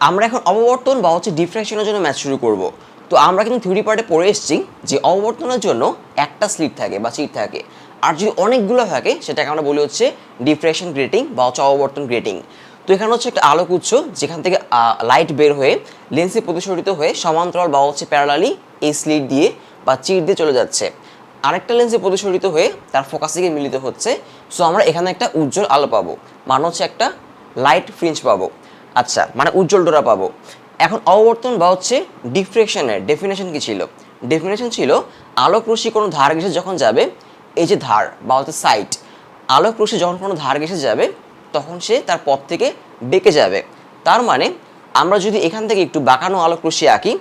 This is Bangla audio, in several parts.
আমরা এখন অববর্তন বা হচ্ছে ডিফ্রাকশনের জন্য ম্যাথ শুরু করব। তো আমরা কিন্তু থিওরি পার্টে পড়ে এসেছি যে অববর্তনের জন্য একটা স্লিট থাকে বা চিট থাকে, আর যদি অনেকগুলো থাকে সেটাকে আমরা বলি হচ্ছে ডিফ্রাকশন গ্রেটিং বা হচ্ছে অববর্তন গ্রেটিং। তো এখানে হচ্ছে একটা আলোক উৎস যেখান থেকে লাইট বের হয়ে লেন্সে প্রতিসরিত হয়ে সমান্তরাল বা হচ্ছে প্যারালালি এই স্লিট দিয়ে বা চিট দিয়ে চলে যাচ্ছে, আরেকটা লেন্সে প্রতিসরিত হয়ে তার ফোকাস থেকে মিলিত হচ্ছে। সো আমরা এখানে একটা উজ্জ্বল আলো পাবো, মানে হচ্ছে একটা লাইট ফ্রিঞ্জ পাবো। আচ্ছা, মানে উজ্জ্বল ডোরা পাবো। এখন অববর্তন বা হচ্ছে ডিফ্রেকশনের ডেফিনেশন কি ছিল? ডেফিনেশন ছিল আলোক রশ্মি কোনো ধার ঘেঁষে যখন যাবে, এই যে ধার বা হচ্ছে সাইট, আলোক রশ্মি যখন কোনো ধার ঘেঁষে যাবে তখন সে তার পথ থেকে বেঁকে যাবে। তার মানে আমরা যদি এখান থেকে একটু বাঁকানো আলোক রশ্মি আঁকি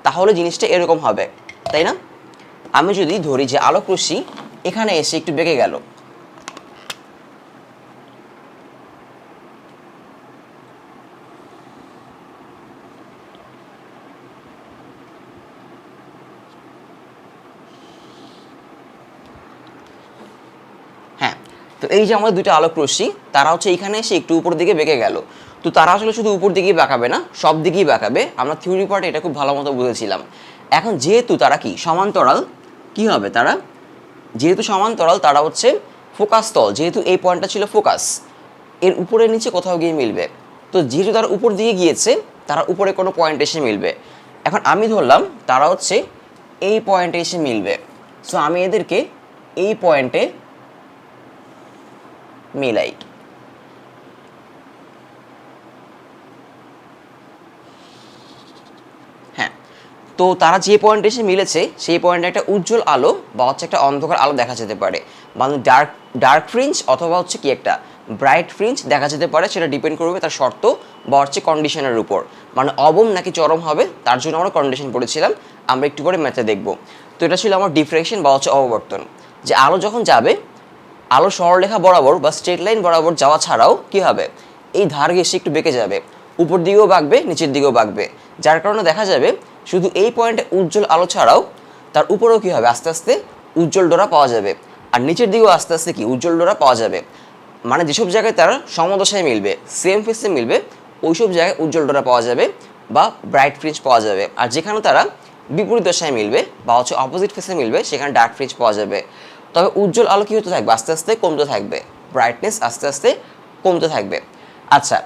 তাহলে জিনিসটা এরকম হবে, তাই না? আমি যদি ধরি যে আলোক রশ্মি এখানে এসে একটু বেঁকে গেল, হ্যাঁ, তো এই যে আমাদের দুটো আলোক রশ্মি তারা হচ্ছে এইখানে এসে একটু উপর দিকে বেঁকে গেল। তো তারা আসলে শুধু উপর দিকেই বাঁকাবে না, সব দিকেই বাঁকাবে। আমরা থিওরি পার্টে এটা খুব ভালো মতো বুঝেছিলাম। এখন যেহেতু তারা কি সমান্তরাল, কি হবে তারা? যেহেতু সমান্তরাল তারা হচ্ছে ফোকাস তল, যেহেতু এই পয়েন্টটা ছিল ফোকাস, এর উপরে নিচে কোথাও গিয়ে মিলবে। তো যেহেতু তারা উপর দিকে গিয়েছে তারা উপরে কোনো পয়েন্ট এসে মিলবে। এখন আমি ধরলাম তারা হচ্ছে এই পয়েন্টে এসে মিলবে। সো আমি এদেরকে এই পয়েন্টে মিলাই। হ্যাঁ, তো তারা যে পয়েন্টে এসে মিলেছে সেই পয়েন্টে একটা উজ্জ্বল আলো বা হচ্ছে একটা অন্ধকার আলো দেখা যেতে পারে, মানে ডার্ক ফ্রিঞ্জ অথবা হচ্ছে কি একটা ব্রাইট ফ্রিঞ্জ দেখা যেতে পারে। সেটা ডিপেন্ড করবে তার শর্ত বা হচ্ছে কন্ডিশনের উপর, মানে অবম নাকি চরম হবে তার জন্য আমরা কন্ডিশন পড়েছিলাম, আমরা একটু পরে ম্যাথে দেখব। তো এটা ছিল আমার ডিফ্রেকশন বা হচ্ছে অববর্তন, যে আলো যখন যাবে, আলো সরলরেখা বরাবর বা স্ট্রেট লাইন বরাবর যাওয়া ছাড়াও কি হবে, এই ধার ঘেঁষে একটু বেঁকে যাবে, উপর দিকেও বাঁকবে নিচের দিকেও বাঁকবে, যার কারণে দেখা যাবে শুধু এই পয়েন্টে উজ্জ্বল আলো ছাড়াও তার উপরেও কী হবে, আস্তে আস্তে উজ্জ্বল ডোরা পাওয়া যাবে, আর নিচের দিকেও আস্তে আস্তে কি উজ্জ্বল ডোরা পাওয়া যাবে। মানে যেসব জায়গায় তারা সমদশায় মিলবে, সেম ফেসে মিলবে, ওইসব জায়গায় উজ্জ্বল ডোরা পাওয়া যাবে বা ব্রাইট ফ্রিঞ্জ পাওয়া যাবে। আর যেখানে তারা বিপরীত দশায় মিলবে বা হচ্ছে অপোজিট ফেসে মিলবে সেখানে ডার্ক ফ্রিঞ্জ পাওয়া যাবে। তবে উজ্জ্বল আলো কী হতে থাকবে, আস্তে আস্তে কমতে থাকবে, ব্রাইটনেস আস্তে আস্তে কমতে থাকবে। আচ্ছা,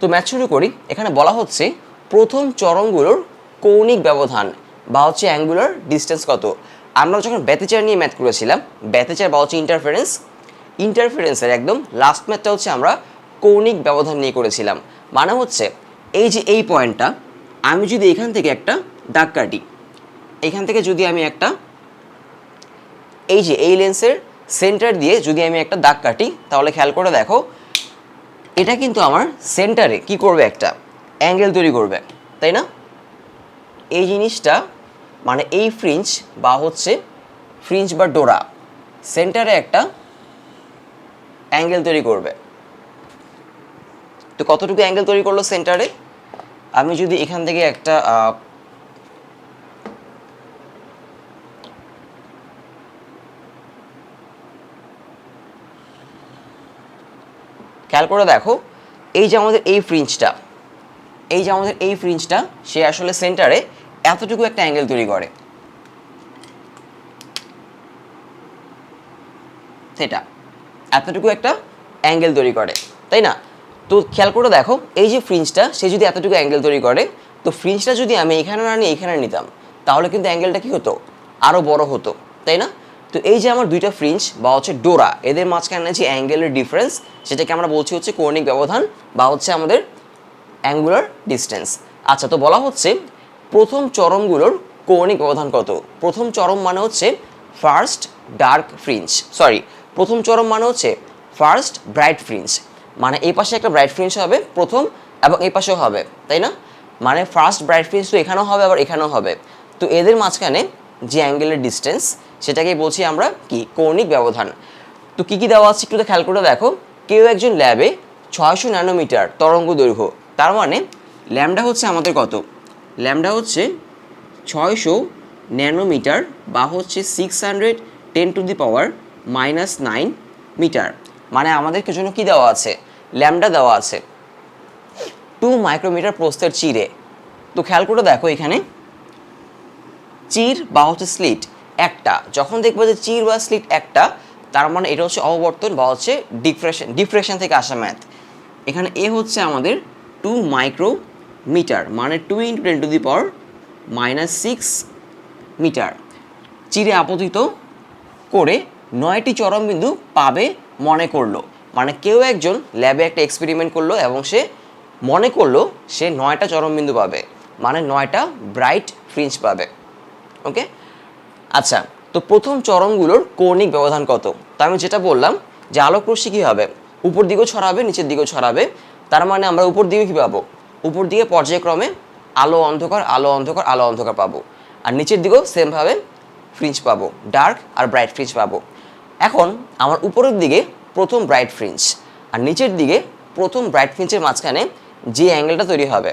তো ম্যাথ শুরু করি। এখানে বলা হচ্ছে প্রথম চরমগুলোর কৌণিক ব্যবধান বা হচ্ছে অ্যাঙ্গুলার ডিস্টেন্স কত। আমরা যখন ব্যতিচার নিয়ে ম্যাথ করেছিলাম, ব্যতিচার বা হচ্ছে ইন্টারফারেন্সের একদম লাস্ট ম্যাথটা হচ্ছে আমরা কৌণিক ব্যবধান নিয়ে করেছিলাম। মানে হচ্ছে এই যে এই পয়েন্টটা, আমি যদি এখান থেকে একটা দাগ কাটি, এখান থেকে যদি আমি একটা এই যে এই লেন্সের সেন্টার দিয়ে যদি আমি একটা দাগ কাটি, তাহলে খেয়াল করে দেখো এটা কিন্তু আমার সেন্টারে কি করবে, একটা অ্যাঙ্গেল তৈরি করবে, তাই না? এই জিনিসটা মানে এই ফ্রিঞ্জ বা হচ্ছে ফ্রিঞ্জ বা ডোরা সেন্টারে একটা অ্যাঙ্গেল তৈরি করবে। তো কতটুকু অ্যাঙ্গেল তৈরি করলো সেন্টারে? আমি যদি এখান থেকে একটা খেয়াল করে দেখো, এই যে আমাদের এই ফ্রিঞ্জটা সে আসলে সেন্টারে এতটুকু একটা অ্যাঙ্গেল তৈরি করে, সেটা এতটুকু একটা অ্যাঙ্গেল তৈরি করে, তাই না? তো খেয়াল করে দেখো এই যে ফ্রিঞ্জটা সে যদি এতটুকু অ্যাঙ্গেল তৈরি করে, তো ফ্রিঞ্জটা যদি আমি এখানে না নিয়ে এখানে নিতাম তাহলে কিন্তু অ্যাঙ্গেলটা কি হতো, আরও বড় হতো, তাই না? তো এই যে আমার দুইটা ফ্রিঞ্জ বা হচ্ছে ডোরা, এদের মাঝখানে যে অ্যাঙ্গেলের ডিফারেন্স সেটাকে আমরা বলছি হচ্ছে কৌণিক ব্যবধান বা হচ্ছে আমাদের অ্যাঙ্গুলার ডিস্টেন্স। আচ্ছা, তো বলা হচ্ছে প্রথম চরমগুলোর কৌণিক ব্যবধান কত। প্রথম চরম মানে হচ্ছে ফার্স্ট ডার্ক ফ্রিঞ্জ, প্রথম চরম মানে হচ্ছে ফার্স্ট ব্রাইট ফ্রিঞ্জ, মানে এই পাশে একটা ব্রাইট ফ্রিঞ্জ হবে প্রথম এবং এই পাশেও হবে, তাই না? মানে ফার্স্ট ব্রাইট ফ্রিঞ্জ তো এখানেও হবে আবার এখানেও হবে। তো এদের মাঝখানে যে অ্যাঙ্গেলের ডিস্টেন্স সেটাকেই বলছি আমরা কি, কৌণিক ব্যবধান। তো কী কী দেওয়া আছে একটু খেয়াল করে দেখো। কেউ একজন ল্যাবে 600 ন্যানোমিটার তরঙ্গ দৈর্ঘ্য, তার মানে ল্যামডা হচ্ছে আমাদের কত, ল্যামডা হচ্ছে 600 ন্যানোমিটার বা হচ্ছে 610⁻⁻9 মিটার। মানে আমাদেরকে জন্য কি দেওয়া আছে, ল্যামডা দেওয়া আছে 2 মাইক্রোমিটার প্রস্থের চিরে। তো খেয়াল করে দেখো এখানে চির বা হচ্ছে স্লিট একটা, যখন দেখবো যে চির বা স্লিট একটা, তার মানে এটা হচ্ছে অববর্তন বা হচ্ছে ডিফ্রেকশন থেকে আসা ম্যাথ। এখানে এ হচ্ছে আমাদের 2 মাইক্রোমিটার, মানে 2 × 10⁻⁻6 মিটার চিরে আপতিত করে 9টি চরমবিন্দু পাবে মনে করলো। মানে কেউ একজন ল্যাবে একটা এক্সপেরিমেন্ট করলো এবং সে মনে করলো সে 9টা চরমবিন্দু পাবে, মানে 9টা ব্রাইট ফ্রিঞ্জ পাবে। ওকে, আচ্ছা, তো প্রথম চরমগুলোর কৌণিক ব্যবধান কত? তো আমি যেটা বললাম যে আলোক রশ্মি কী হবে, উপর দিকেও ছড়াবে নিচের দিকেও ছড়াবে, তার মানে আমরা উপর দিকে কী পাবো, উপর দিকে পর্যায়ক্রমে আলো অন্ধকার আলো অন্ধকার আলো অন্ধকার পাবো, আর নিচের দিকেও সেমভাবে ফ্রিঞ্জ পাবো, ডার্ক আর ব্রাইট ফ্রিঞ্জ পাবো। এখন আমার উপরের দিকে প্রথম ব্রাইট ফ্রিঞ্জ আর নিচের দিকে প্রথম ব্রাইট ফ্রিঞ্জের মাঝখানে যে অ্যাঙ্গেলটা তৈরি হবে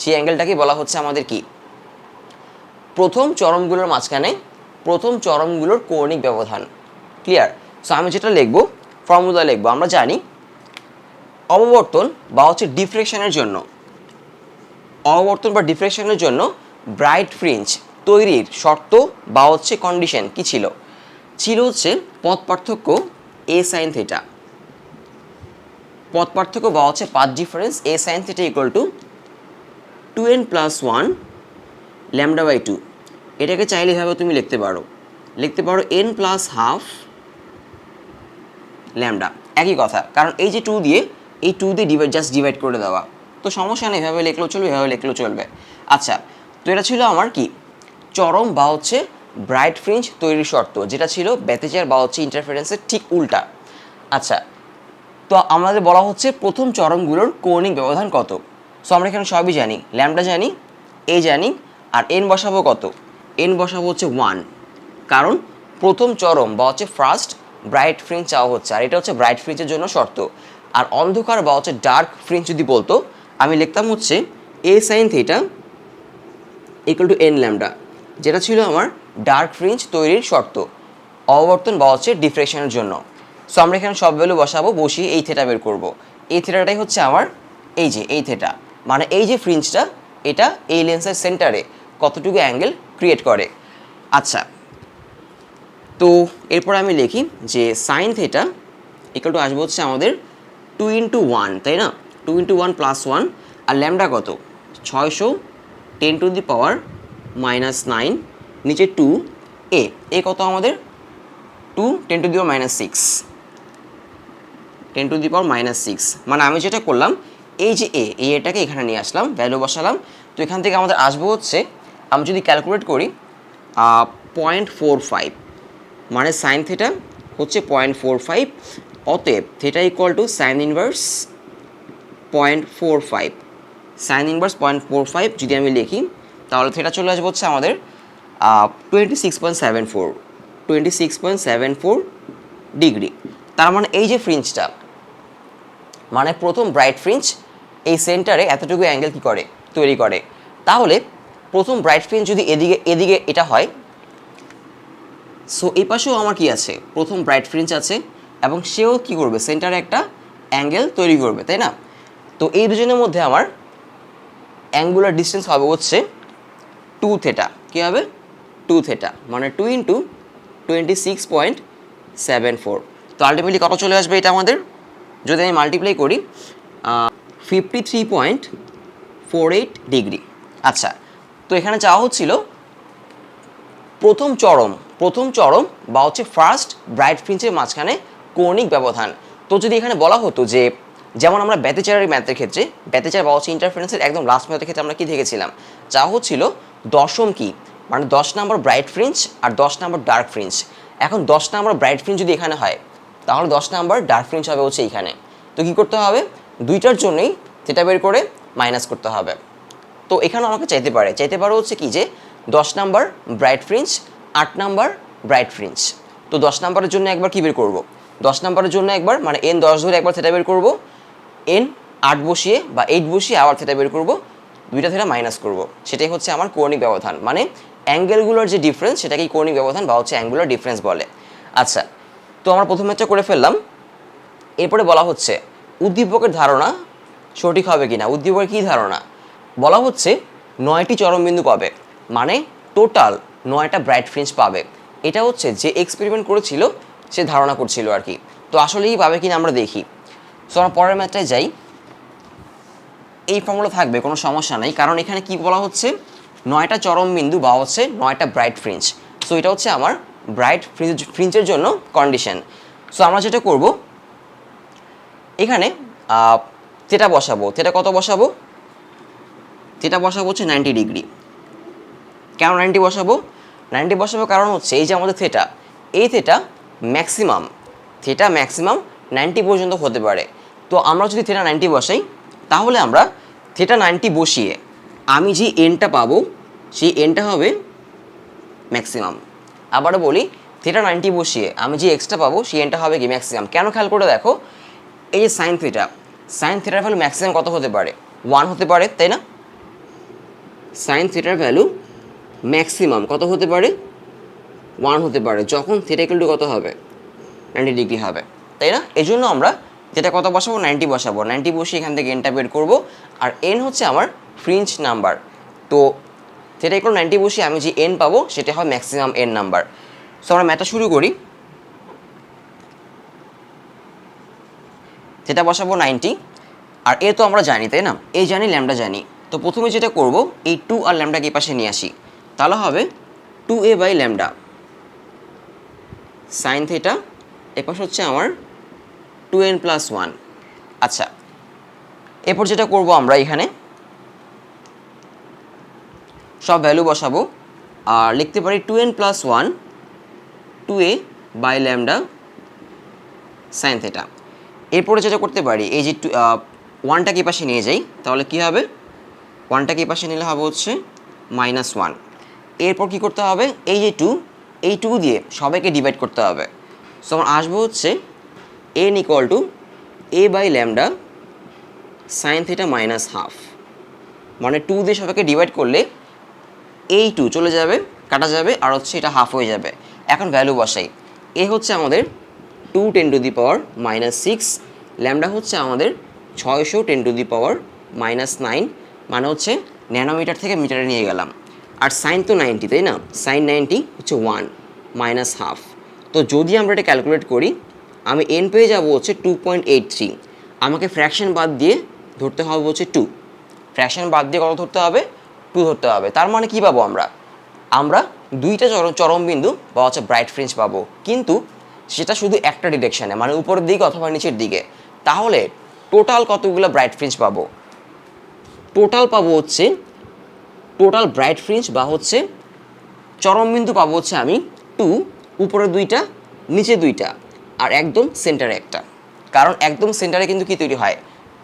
সেই অ্যাঙ্গেলটাকে বলা হচ্ছে আমাদের কি, প্রথম চরমগুলোর মাঝখানে প্রথম চরমগুলোর কৌণিক ব্যবধান। ক্লিয়ার? সো আমি যেটা লিখবো, ফর্মুলা লিখবো, আমরা জানি অববর্তন বা হচ্ছে ডিফ্রেকশনের জন্য, অববর্তন বা ডিফ্রেকশনের জন্য ব্রাইট ফ্রিঞ্জ তৈরির শর্ত বা হচ্ছে কন্ডিশন কি ছিল, ছিল হচ্ছে পথ পার্থক্য এ সাইন থিটা, পথ পার্থক্য বা হচ্ছে পাথ ডিফারেন্স এ sine theta equal two 2n+1 λ/2। এটাকে চাইলে এভাবে তুমি লিখতে পারো n+12 ল্যামডা, একই কথা, কারণ এই যে 2 দিয়ে এই 2 দিয়ে ডিভাইড করে দেওয়া, তো সমস্যা নেই, এভাবে লিখলেও চলবে, এভাবে লিখলেও চলবে। আচ্ছা, তো এটা ছিল আমার কি চরম বা হচ্ছে ব্রাইট ফ্রিঞ্জ তৈরির শর্ত, যেটা ছিল ব্যতিচার বা হচ্ছে ইন্টারফারেন্সের ঠিক উল্টা। আচ্ছা, তো আমাদের বলা হচ্ছে প্রথম চরমগুলোর কৌণিক ব্যবধান কত। সো আমরা এখানে সবই জানি, ল্যামডা জানি, এ জানি, আর এন বসাবো কত, এন বসাবো হচ্ছে 1, কারণ প্রথম চরম বা হচ্ছে ফার্স্ট ব্রাইট ফ্রিঞ্জ চাওয়া হচ্ছে, আর এটা হচ্ছে ব্রাইট ফ্রিঞ্জের জন্য শর্ত। আর অন্ধকার বা হচ্ছে ডার্ক ফ্রিঞ্জ যদি বলতো, আমি লিখতাম হচ্ছে a sine theta equal to n lambda, যেটা ছিল আমার ডার্ক ফ্রিঞ্জ তৈরির শর্ত, অববর্তন বা হচ্ছে ডিফ্রেকশনের জন্য। সো আমরা এখানে সব ভ্যালু বসাবো, বসিয়ে এই থিটা বের করবো। এই থিটাটাই হচ্ছে আমার এই যে এই থিটা, মানে এই যে ফ্রিঞ্জটা এটা এই লেন্সের সেন্টারে কতটুকু অ্যাঙ্গেল ক্রিয়েট করে। আচ্ছা, তো এরপর আমি লিখি যে সাইন থিটা ইকুয়াল টু আসবে হচ্ছে আমাদের 2 × 1, তাই না, 2 × 1 + 1, আর ল্যামডা কত 610⁻⁻9, নিচে 2, এ কত আমাদের 2 × 10⁻⁶, মানে আমি যেটা করলাম এই যে এটাকে এখানে নিয়ে আসলাম, ভ্যালু বসালাম, তো এখান থেকে আমাদের আসবে হচ্ছে, আমি যদি ক্যালকুলেট করি 0.45, মানে সাইন থিটা হচ্ছে 0.45, অতএব theta equal two sign inverse 0.45, sign inverse 0.45 যদি আমি লিখি, তাহলে থিটা চলে আসবে হচ্ছে আমাদের 26.74 ডিগ্রি। তার মানে এই যে ফ্রিঞ্জটা, মানে প্রথম ব্রাইট ফ্রিঞ্জ এই সেন্টারে এতটুকু অ্যাঙ্গেল কী করে তৈরি করে, তাহলে প্রথম ব্রাইট ফ্রিঞ্জ যদি এদিকে এটা হয়, সো এই পাশেও আমার কি আছে, প্রথম ব্রাইট ফ্রিঞ্জ আছে, এবং সেও কি করবে সেন্টারে একটা অ্যাঙ্গেল তৈরি করবে, তাই না। তো এই দুজনের মধ্যে আমার অ্যাঙ্গুলার ডিস্টেন্স হবে হচ্ছে 2 থিটা, কী হবে 2 থিটা, মানে 2 × 26.74। তো আলটিমেটলি কত চলে আসবে এটা আমাদের, যদি আমি মাল্টিপ্লাই করি 53.48 ডিগ্রি। আচ্ছা, তো এখানে চাওয়া হচ্ছিল প্রথম চরম বা হচ্ছে ফার্স্ট ব্রাইট ফ্রিঞ্জের মাঝখানে কৌণিক ব্যবধান। তো যদি এখানে বলা হতো যে, যেমন আমরা ব্যতিচারের ম্যাথের ক্ষেত্রে, ব্যতিচার বা হচ্ছে ইন্টারফারেন্সের একদম লাস্ট ম্যাথের ক্ষেত্রে আমরা কি দেখেছিলাম, চাওয়া হচ্ছিল দশম কি, মানে 10 নম্বর ব্রাইট ফ্রিঞ্জ আর 10 নম্বর ডার্ক ফ্রিঞ্জ। এখন 10 নম্বর ব্রাইট ফ্রিঞ্জ যদি এখানে হয়, তাহলে 10 নম্বর ডার্ক ফ্রিঞ্জ হবে হচ্ছে এইখানে। তো কী করতে হবে, দুইটার জন্যই থিটা বের করে মাইনাস করতে হবে। তো এখানে আমাকে চাইতে পারে হচ্ছে কি যে 10 number bright fringe 8 number bright fringe. তো 10 নাম্বারের জন্য একবার কী বের করবো, 10 নাম্বারের জন্য একবার মানে n 10 ধরে একবার থিটা বের করবো, n 8 বসিয়ে বা 8 বসিয়ে আবার থিটা বের করবো, দুইটা থিটা মাইনাস করবো, সেটাই হচ্ছে আমার কৌণিক ব্যবধান, মানে অ্যাঙ্গেলগুলোর যে ডিফারেন্স সেটাকেই কৌণিক ব্যবধান বা হচ্ছে অ্যাঙ্গুলার ডিফারেন্স বলে। আচ্ছা, তো আমরা প্রথম ম্যাচটা করে ফেললাম। এরপরে বলা হচ্ছে উদ্দীপকের ধারণা সঠিক হবে কিনা। উদ্দীপকের কী ধারণা, বলা হচ্ছে 9টি চরম বিন্দু পাবে, মানে টোটাল 9টা ব্রাইট ফ্রিঞ্জ পাবে। এটা হচ্ছে যে এক্সপেরিমেন্ট করেছিল সে ধারণা করছিল আর কি। তো আসলেই পাবে কিনা আমরা দেখি। সো আমরা পরের ম্যাথটায় যাই। এই ফর্মুলা থাকবে, কোনো সমস্যা নেই, কারণ এখানে কি বলা হচ্ছে 9টা চরম বিন্দু বা হচ্ছে 9টা ব্রাইট ফ্রিঞ্জ। সো এটা হচ্ছে আমার ব্রাইট ফ্রিঞ্জের জন্য কন্ডিশন। সো আমরা যেটা করব, এখানে থিটা বসাবো। থিটা কত বসাবো? থিটা বসাবো হচ্ছে 90 ডিগ্রি। কেন 90 বসাবো? 90 বসাবো কারণ হচ্ছে এই যে আমাদের থিটা, এই থিটা ম্যাক্সিমাম 90 পর্যন্ত হতে পারে। তো আমরা যদি থিটা 90 বসাই, তাহলে আমরা থিটা 90 বসিয়ে আমি যে এনটা পাবো সেই এনটা হবে ম্যাক্সিমাম। আবারও বলি, থিটা 90 বসিয়ে আমি যে এক্সটা পাবো সেই এনটা হবে কি ম্যাক্সিমাম। কেন খেয়াল করে দেখো, এই যে সাইন থিটার ভ্যালু ম্যাক্সিমাম কত হতে পারে? 1 হতে পারে, তাই না? সাইন থিটার ভ্যালু ম্যাক্সিমাম কত হতে পারে? 1 হতে পারে, যখন থিটা ইকুয়াল টু কত হবে? 90 ডিগ্রি হবে, তাই না? এই জন্য আমরা যেটা কত বসাবো? 90 বসাবো। 90 বসিয়ে এখান থেকে এনটা বের করবো, আর এন হচ্ছে আমার ফ্রিঞ্জ নাম্বার। তো থিটা ইকুয়াল 90 বসিয়ে আমি যে এন পাবো সেটা হয় ম্যাক্সিমাম এন নাম্বার। সো আমরা ম্যাথটা শুরু করি। যেটা বসাবো 90, আর এ তো আমরা জানি, তাই না? এই জানি, ল্যামডা জানি। তো প্রথমে যেটা করব, এই 2 আর ল্যামডাকে এই পাশে নিয়ে আসি। তাহলে হবে 2a by lambda sine theta, এ পাশে হচ্ছে আমার 2n প্লাস 1। আচ্ছা, এরপর যেটা করব আমরা এখানে সব ভ্যালু বসাবো, আর লিখতে পারি 2n plus 1 2a by lambda sine theta. এরপরে যেটা করতে পারি, এই যে 1টাকে পাশে নিয়ে যাই, তাহলে কি হবে? 1টাকে পাশে নিলে হবে হচ্ছে -1। এরপর কি করতে হবে? এই যে 2, এই 2 দিয়ে সবাইকে ডিভাইড করতে হবে। সো আমার আসবো হচ্ছে n equal to a by lambda sine theta minus half. মানে 2 দিয়ে সবাইকে ডিভাইড করলে এই 2 চলে যাবে, কাটা যাবে, আর হচ্ছে এটা হাফ হয়ে যাবে। এখন ভ্যালু বসাই। এ হচ্ছে আমাদের 2 10 টু দি পাওয়ার -6, ল্যামডা হচ্ছে আমাদের 600 10 টু দি পাওয়ার -9, মানে হচ্ছে ন্যানোমিটার থেকে মিটারে নিয়ে গেলাম। আর সাইন তো 90, তাই না? সাইন 90 হচ্ছে 1 মাইনাস হাফ। তো যদি আমরা এটা ক্যালকুলেট করি, আমি এন পেয়ে যাবো হচ্ছে 2.83। আমাকে ফ্র্যাকশন বাদ দিয়ে ধরতে হবে হচ্ছে 2। ফ্র্যাকশন বাদ দিয়ে কত ধরতে হবে? 2 ধরতে হবে। তার মানে কি পাবো আমরা 2টা চরম বিন্দু বা হচ্ছে ব্রাইট ফ্রিঞ্জ পাবো, কিন্তু সেটা শুধু একটা ডিরেকশানে, মানে উপরের দিকে অথবা নিচের দিকে। তাহলে টোটাল কতগুলো ব্রাইট ফ্রিঞ্জ পাবো? টোটাল পাবো হচ্ছে, টোটাল ব্রাইট ফ্রিঞ্জ বা হচ্ছে চরম বিন্দু পাবো হচ্ছে আমি 2, উপরে 2টা, নিচে 2টা, আর একদম সেন্টারে একটা। কারণ একদম সেন্টারে কিন্তু কি তৈরি হয়?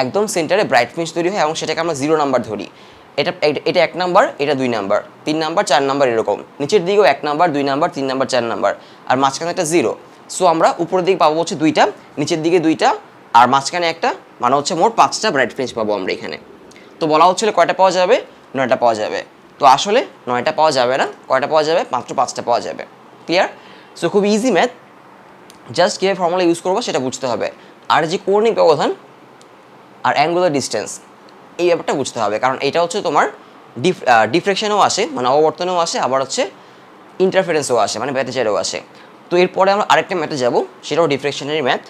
একদম সেন্টারে ব্রাইট ফ্রিঞ্জ তৈরি হয়, এবং সেটাকে আমরা 0 নাম্বার ধরি। এটা 1 নাম্বার, এটা 2 নাম্বার, 3 নাম্বার, 4 নাম্বার, এরকম। নিচের দিকেও 1 নাম্বার, 2 নাম্বার, 3 নাম্বার, 4 নাম্বার, আর মাঝখানে একটা 0। সো আমরা উপরের দিকে পাবো হচ্ছে 2টা, নিচের দিকে 2টা, আর মাঝখানে একটা, মানে হচ্ছে মোট 5টা ব্রাইট ফ্রিঞ্জ পাবো আমরা এখানে। তো বলা হচ্ছিল কয়টা পাওয়া যাবে? 9টা পাওয়া যাবে। তো আসলে 9টা পাওয়া যাবে না, কয়টা পাওয়া যাবে? মাত্র 5টা পাওয়া যাবে। ক্লিয়ার? সো খুব ইজি ম্যাথ, জাস্ট কীভাবে ফর্মুলা ইউজ করবো সেটা বুঝতে হবে। আর যে কৌণিক ব্যবধান আর অ্যাঙ্গুলার ডিস্টেন্স, এই ব্যাপারটা বুঝতে হবে, কারণ এটা হচ্ছে তোমার ডিফ্রেকশনেও আসে, মানে অবর্তনেও আসে, আবার হচ্ছে ইন্টারফারেন্সও আসে, মানে ব্যতিচারেও আসে। তো এরপরে আমরা আরেকটা ম্যাথে যাব, সেটাও ডিফ্রেকশনেরই ম্যাথ।